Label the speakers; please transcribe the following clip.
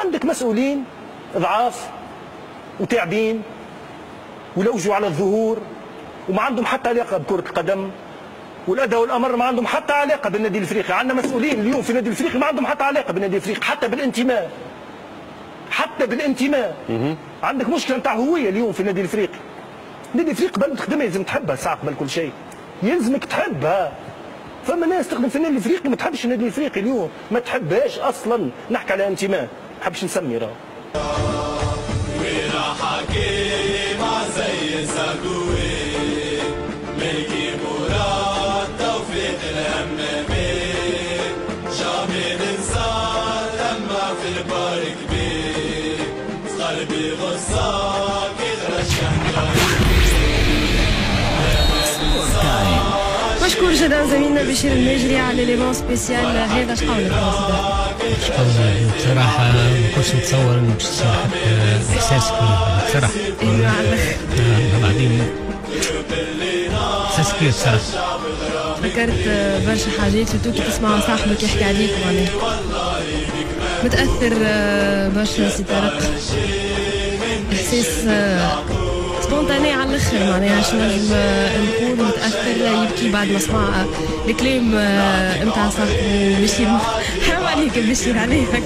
Speaker 1: عندك مسؤولين ضعاف وتعبين ولوجوا على الظهور وما عندهم حتى علاقه بكره القدم، والادهى والامر ما عندهم حتى علاقه بالنادي الافريقي. عندنا مسؤولين اليوم في النادي الافريقي ما عندهم حتى علاقه بالنادي الافريقي، حتى بالانتماء. عندك مشكله نتاع هويه اليوم في النادي الافريقي. النادي الافريقي قبل ما تخدمها لازم تحبها ساعه قبل كل شيء، يلزمك تحبها. فما ناس تخدم في النادي الافريقي ما تحبش النادي الافريقي اليوم، ما تحبهاش اصلا. نحكي على انتماء، ما نحبش نسمي راه.
Speaker 2: مشكور جدا زميلنا بشير المجري على ليمون سبيسيال هذا. اش قولك
Speaker 3: بصراحة ما كنتش نتصور انه باش تصير حتى احساس كبير بصراحة.
Speaker 2: ايوا على الاخر
Speaker 3: بعدين احساس كبير بصراحة.
Speaker 2: فكرت برشا حاجات سيرتو كي تسمع صاحبك يحكي عليك معناها متأثر برشا سي طارق. احساس سبونتاني على الاخر معناها باش نجم نقول متاثر يبكي بعد ما سمع الكلام نتاع صاحبه بشير. حرام عليك بشير عليك.